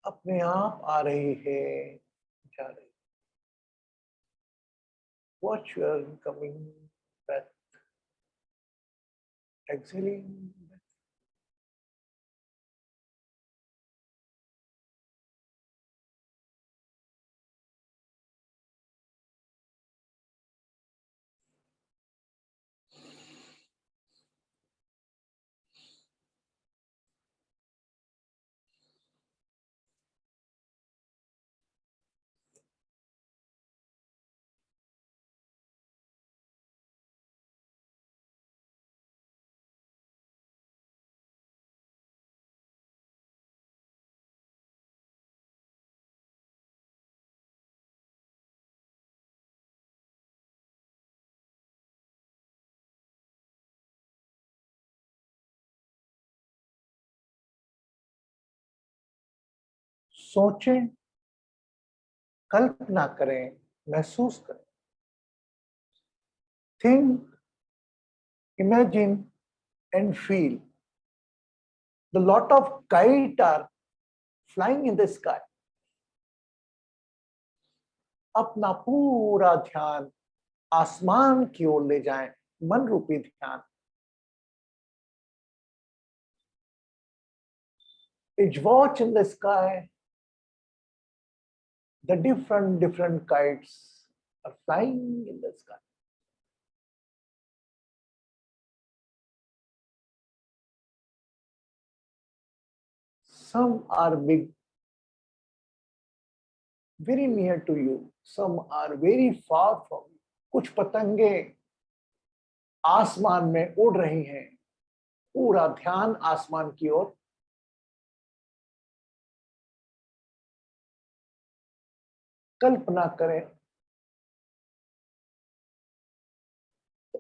अपने आप आ रही है, जा रही। Watch your incoming breath exhaling. सोचें, कल्पना करें, महसूस करें. Think, imagine and feel. The lot of kites are flying in the sky. अपना पूरा ध्यान आसमान की ओर ले जाएं, मन रूपी ध्यान. It's watch in the sky. The different kites are flying in the sky. Some are big, very near to you. Some are very far from you. कुछ पतंगे आसमान में उड़ रही हैं. पूरा ध्यान आसमान की ओर. कल्पना करें.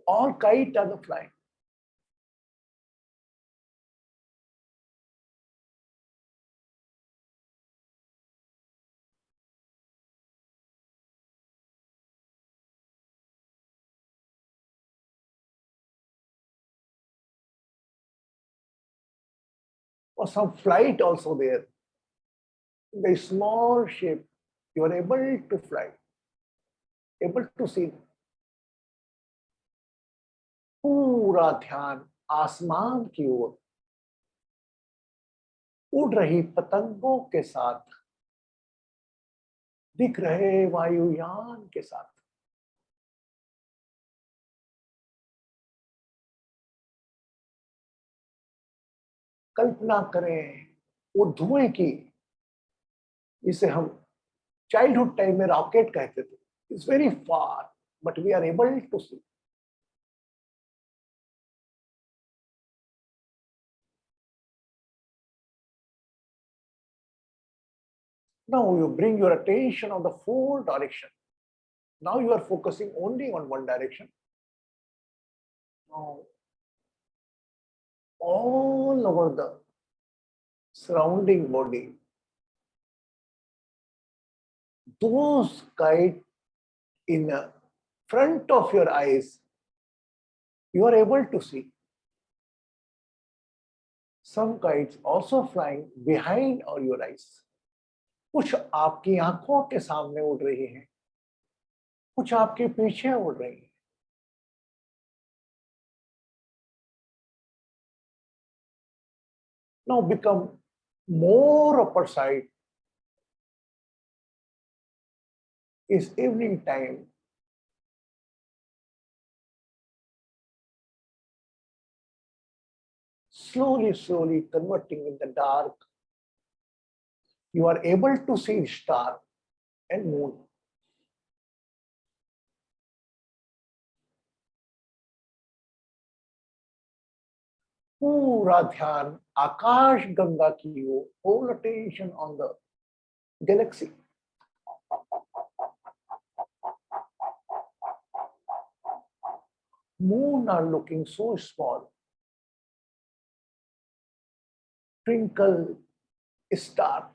All kites are flying. Or some flight also there. In the small shape, you are able to fly, able to see. पूरा ध्यान आसमान की ओर. उड़ रही पतंगों के साथ, दिख रहे वायुयान के साथ. कल्पना करें वो धुएं की, जिसे हम चाइल्डहुड टाइम में रॉकेट कहते थे. It's very far, but we are able to see. Now you bring your attention on the four direction. Now you are focusing only on one direction. Now all over the surrounding body, those kites in front of your eyes, you are able to see. Some kites also flying behind your eyes. कुछ आपकी आंखों के सामने उड़ रही हैं, कुछ आपके पीछे उड़ रही हैं. Now become more upper side. Is evening time. Slowly converting in the dark. You are able to see star and moon. पूरा ध्यान आकाश गंगा की ओर. All attention on the galaxy. Moon are looking so small. Twinkle star.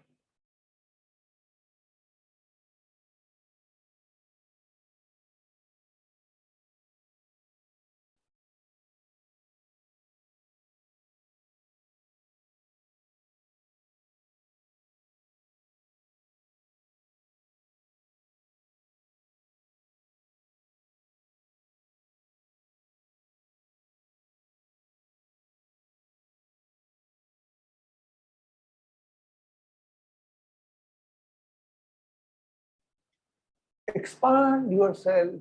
Expand yourself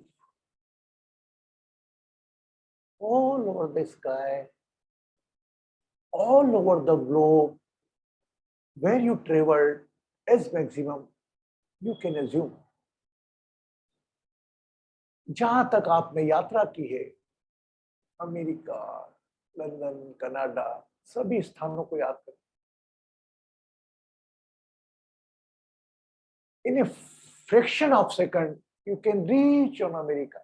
all over the sky, all over the globe, where you traveled as maximum you can assume. जहां तक आपने यात्रा की है, America, London, Canada, सभी स्थानों को याद करें. In a fraction of second, you can reach on America.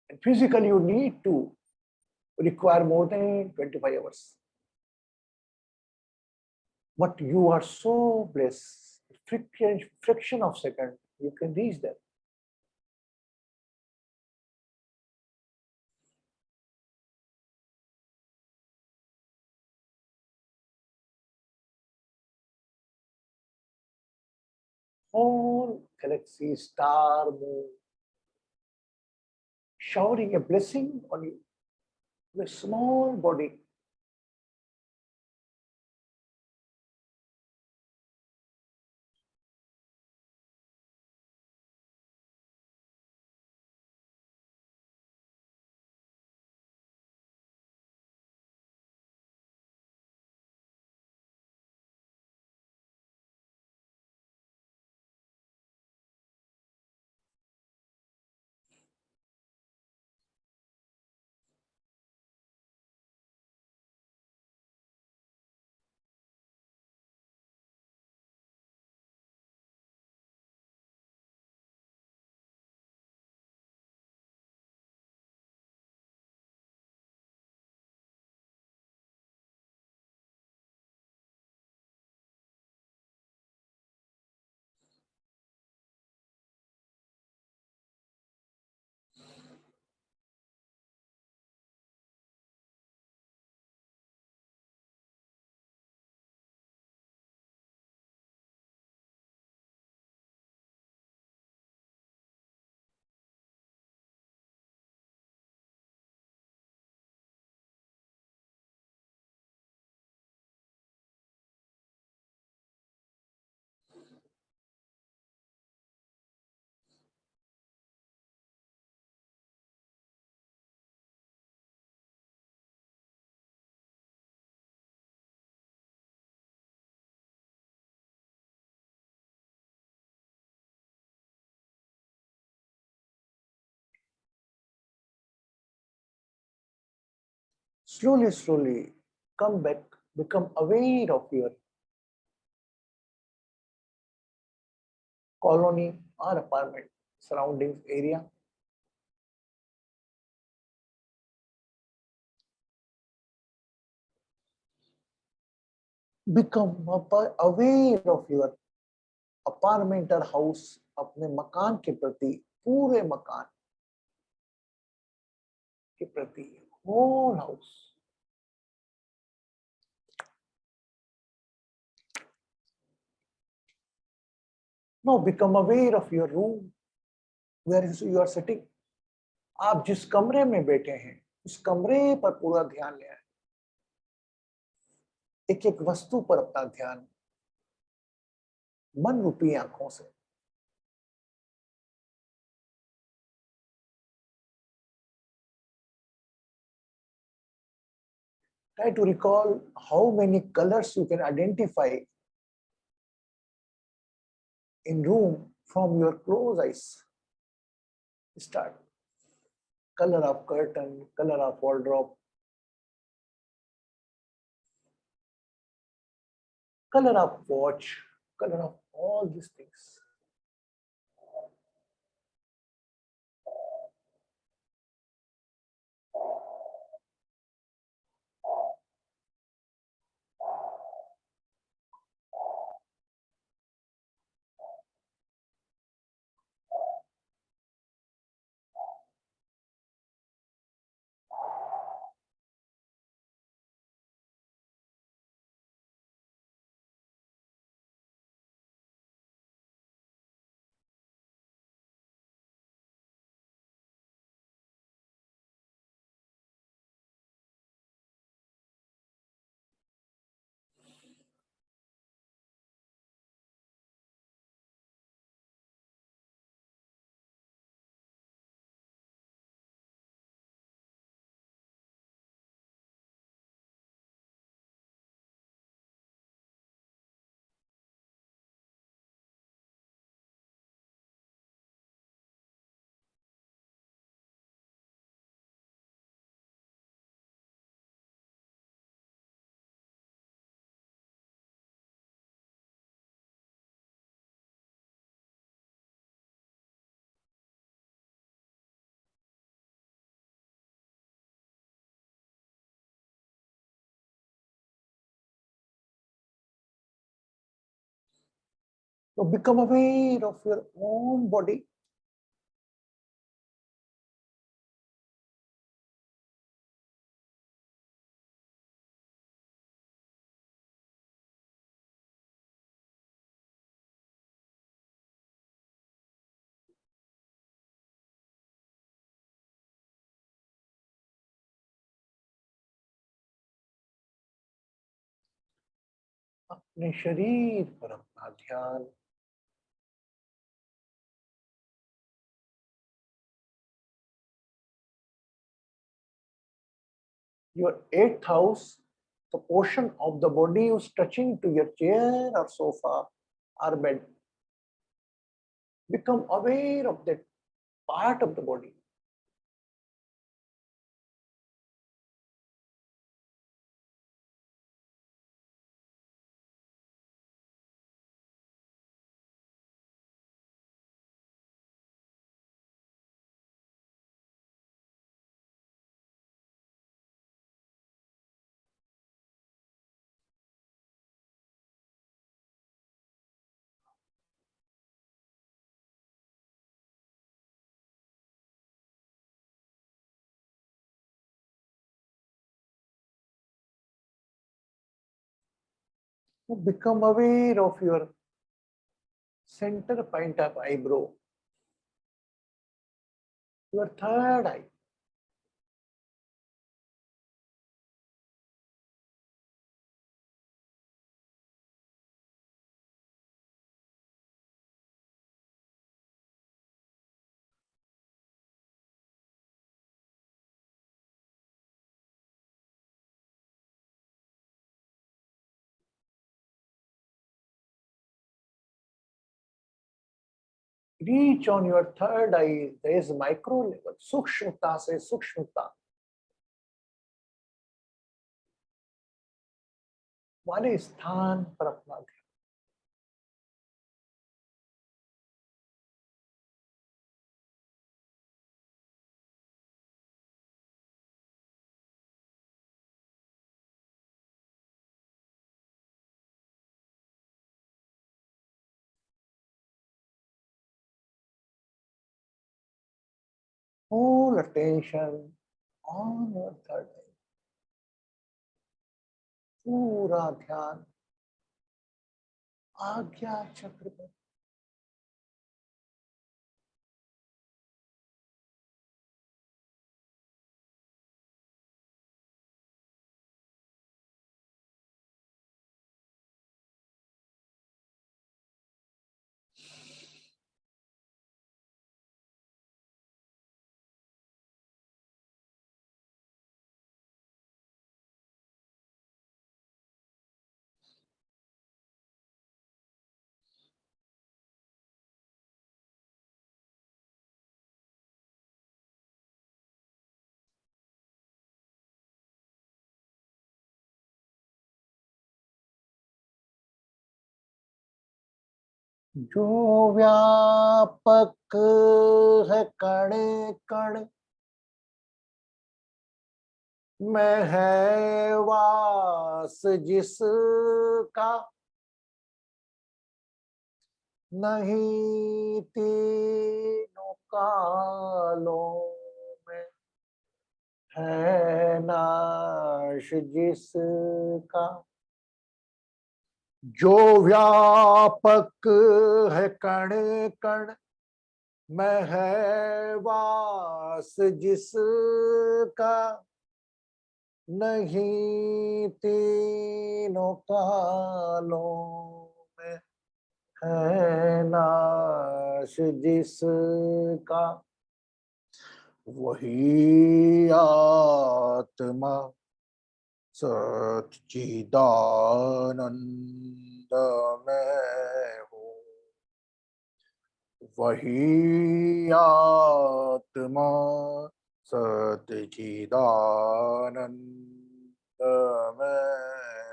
And physically, you need to require more than 25 hours. But you are so blessed. Fraction of second, you can reach there. Whole galaxy, star, moon, showering a blessing on you. The small body. Slowly, slowly, come back, become aware of your colony or apartment surroundings area. Become aware of your apartment or house, अपने मकान के प्रति, पूरे मकान के प्रति, whole house. Now become aware of your room, where you are sitting. आप जिस कमरे में बैठे हैं, उस कमरे पर पूरा ध्यान ले आए. एक एक वस्तु पर अपना ध्यान मन रूपी आंखों से. Try to recall how many colors you can identify in room from your closed eyes. Start. Color of curtain, color of wardrobe, color of watch, color of all these things. So become aware of your own body. अपने शरीर पर अपना ध्यान। Your eighth house, the portion of the body is touching to your chair or sofa or bed. Become aware of that part of the body. Become aware of your center point of eyebrow, your third eye. Reach on your third eye, there is micro level, सूक्ष्मता से सूक्ष्मता वाले स्थान पर अपना ध्यान। Full attention on your third eye. पूरा ध्यान आज्ञा चक्र पर। जो व्यापक है कण कण में है वास जिसका, नहीं तीनों कालों में है नाश जिसका। जो व्यापक है कण कण में है वास जिसका, नहीं तीनों कालों में है नाश जिसका। वही आत्मा सच्चिदानंद में हो, वही आत्मा सच्चिदानंद में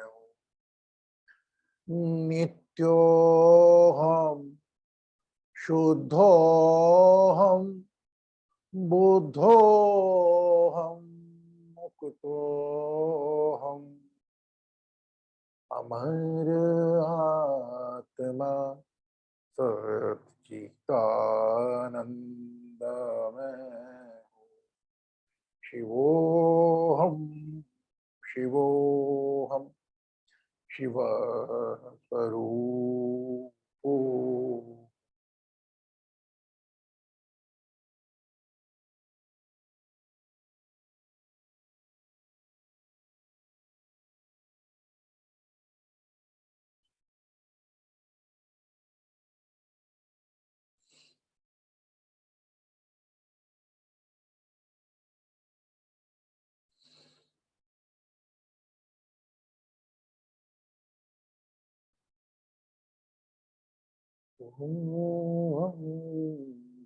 हो। नित्योहम शुद्धोहम बुद्धोहम मुक्तोहम, अमर आत्मा सच्चिदानंदमय शिवोहम शिवोहम शिव स्वरूपो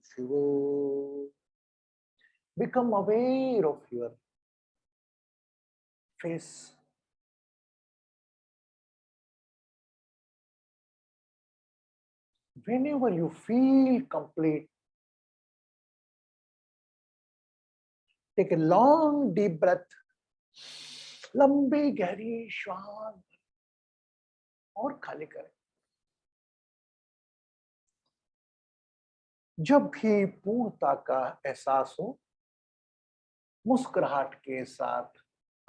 शिवो. Become aware of your face. Whenever you feel complete, take a long deep breath. लंबी गहरी श्वास और खाली करें. जब भी पूर्णता का एहसास हो, मुस्कुराहट के साथ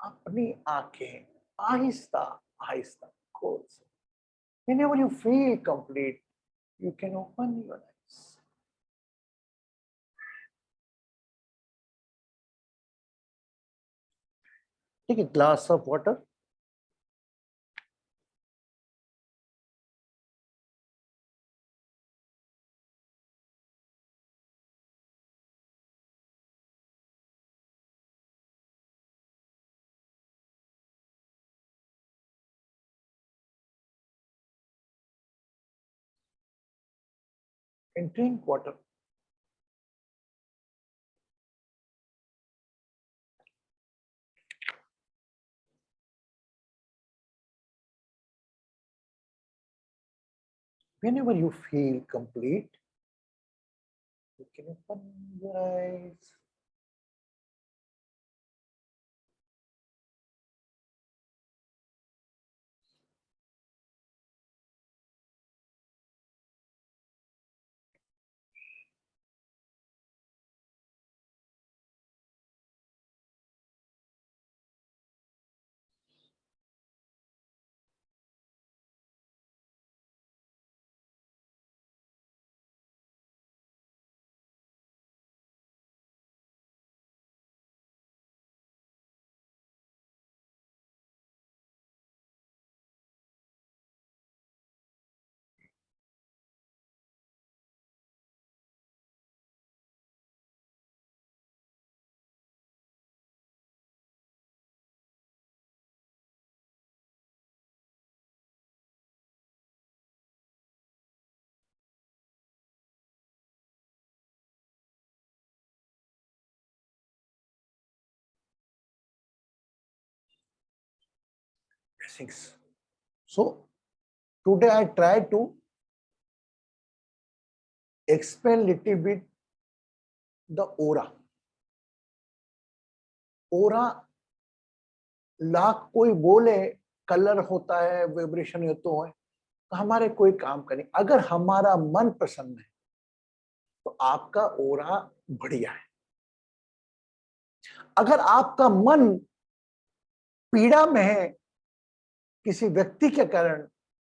अपनी आंखें आहिस्ता आहिस्ता खोल सकते. Whenever you feel complete, you can open your eyes. Take a glass of water. And drink water. Whenever you feel complete, you can open your eyes. Blessings. So today I try to explain little bit the aura. Aura lakh कोई बोले colour होता है, vibration होता है, तो हमारे कोई काम का नहीं. अगर हमारा मन प्रसन्न है तो आपका ओरा बढ़िया है. अगर आपका मन पीड़ा में है, किसी व्यक्ति के कारण,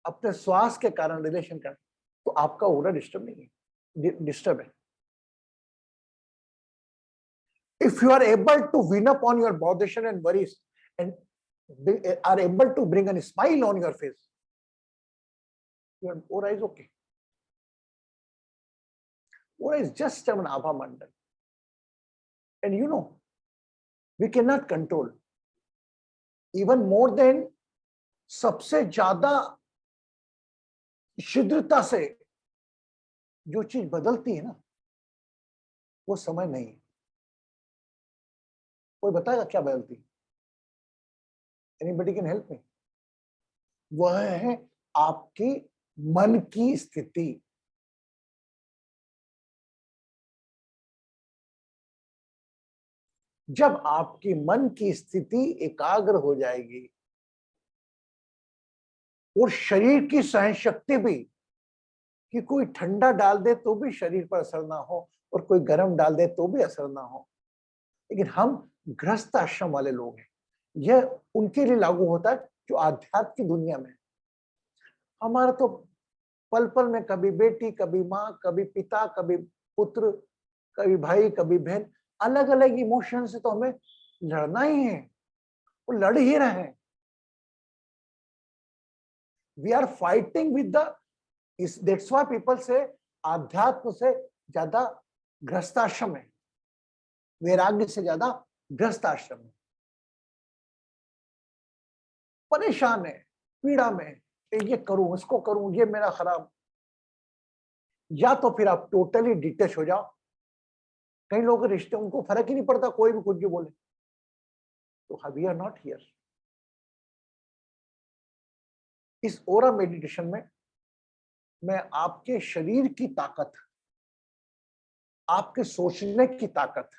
अपने स्वास्थ्य के कारण, रिलेशन कारण, तो आपका ओरा डिस्टर्ब नहीं है, डिस्टर्ब है. If you are able to win up on your botheration and worries and are able to bring a smile on your face, your aura is okay. Aura is just an Abha Mandal. And you know, we cannot control. Even more than सबसे ज्यादा शीघ्रता से जो चीज बदलती है ना, वो समय नहीं है. कोई बताएगा क्या बदलती है? Anybody can help me? वह है आपकी मन की स्थिति. जब आपकी मन की स्थिति एकाग्र हो जाएगी और शरीर की सहन शक्ति भी कि कोई ठंडा डाल दे तो भी शरीर पर असर ना हो और कोई गर्म डाल दे तो भी असर ना हो। लेकिन हम गृहस्थ आश्रम वाले लोग हैं, यह उनके लिए लागू होता है जो आध्यात्म की दुनिया में। हमारा तो पल पल में कभी बेटी, कभी माँ, कभी पिता, कभी पुत्र, कभी भाई, कभी बहन, अलग अलग इमोशन से तो हमें लड़ना ही है, वो लड़ ही रहे हैं। We are fighting with the, that's why people से आध्यात्म से ज्यादा गृहस्थाश्रम है, वैराग्य से ज्यादा गृहस्थाश्रम है। परेशान है, पीड़ा में, ये करूं, इसको करूं, ये मेरा खराब। या तो फिर आप टोटली डिटेच हो जाओ। कई लोगों के रिश्ते, उनको फर्क ही नहीं पड़ता, कोई भी कुछ भी बोले। तो वी आर नॉट हियर। इस ओरा मेडिटेशन में मैं आपके शरीर की ताकत, आपके सोचने की ताकत,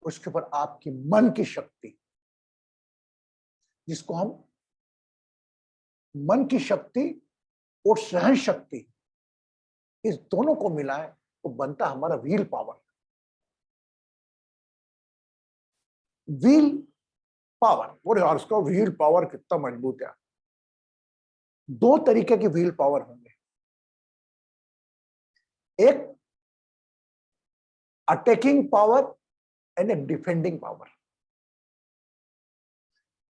उसके ऊपर आपकी मन की शक्ति, जिसको हम मन की शक्ति और सहन शक्ति, इस दोनों को मिलाएं तो बनता हमारा व्हील पावर। व्हील पावर, और यार उसका व्हील पावर कितना मजबूत है। दो तरीके के व्हील पावर होंगे, एक अटैकिंग पावर एंड एक डिफेंडिंग पावर।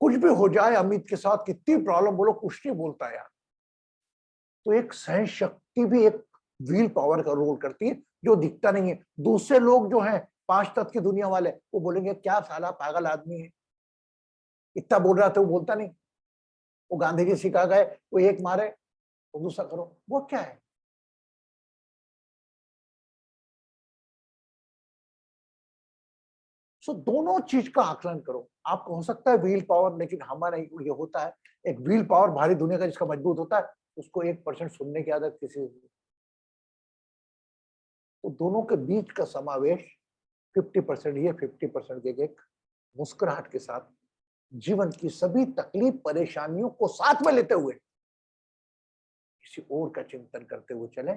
कुछ भी हो जाए, अमित के साथ कितनी प्रॉब्लम बोलो, कुछ नहीं बोलता यार, तो एक सहन शक्ति भी एक व्हील पावर का रोल करती है, जो दिखता नहीं है। दूसरे लोग जो हैं, पांच तत्व की दुनिया वाले, वो बोलेंगे क्या साला पागल आदमी है, इतना बोल रहा था, वो बोलता नहीं। वो गांधी जी सिखा गए, वो एक मारे तो दूसरा करो, वो क्या है। सो दोनों चीज का आकलन करो। आपको हो सकता है व्हील पावर, लेकिन हमारा ये होता है एक व्हील पावर भारी दुनिया का, जिसका मजबूत होता है, उसको 1% सुनने की आदत किसी। तो दोनों के बीच का समावेश 50% ये, 50% एक मुस्कुराहट के साथ जीवन की सभी तकलीफ परेशानियों को साथ में लेते हुए किसी और का चिंतन करते हुए चलें।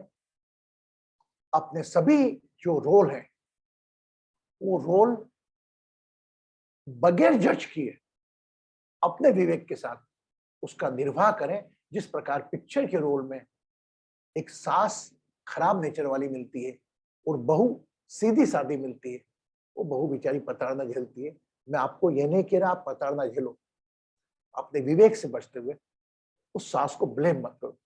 अपने सभी जो रोल हैं, वो रोल बगैर जज किए अपने विवेक के साथ उसका निर्वाह करें। जिस प्रकार पिक्चर के रोल में एक सास खराब नेचर वाली मिलती है और बहू सीधी सादी मिलती है, वो बहू बेचारी प्रताड़ना झेलती है। मैं आपको यह नहीं कह रहा आप प्रताड़ना झेलो, अपने विवेक से बचते हुए उस सास को ब्लेम मत करो,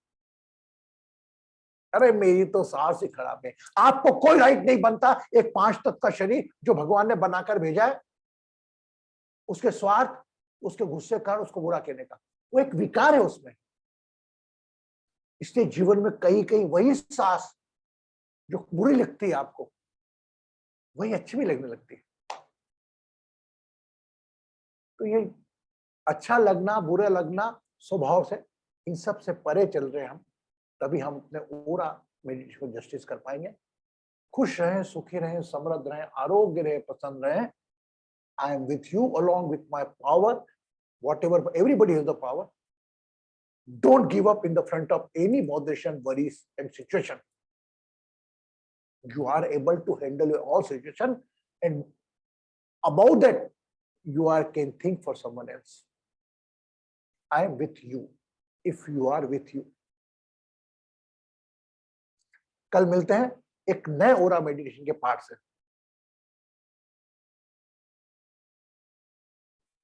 अरे मेरी तो सास ही खराब है। आपको कोई राइट नहीं बनता एक 5 तत्व का शरीर जो भगवान ने बनाकर भेजा है, उसके स्वार्थ, उसके गुस्से का कारण उसको बुरा कहने का, वो एक विकार है उसमें। इसलिए जीवन में कहीं कहीं वही सास जो बुरी लगती है आपको, वही अच्छी भी लगने लगती है। तो ये अच्छा लगना, बुरा लगना स्वभाव से, इन सब से परे चल रहे हम, तभी हम अपने पूरा मेडिटेशन को जस्टिस कर पाएंगे। खुश रहें, सुखी रहें, समृद्ध रहें, आरोग्य रहे, प्रसन्न रहें। I am with you along with my power, whatever, everybody has the power. Don't give up in the front of any moderation, worries and situation. You are able to handle all situation, and about that you are can think for someone else. I am with you if you are with you. कल मिलते हैं एक नए ओरा meditation के पाठ से।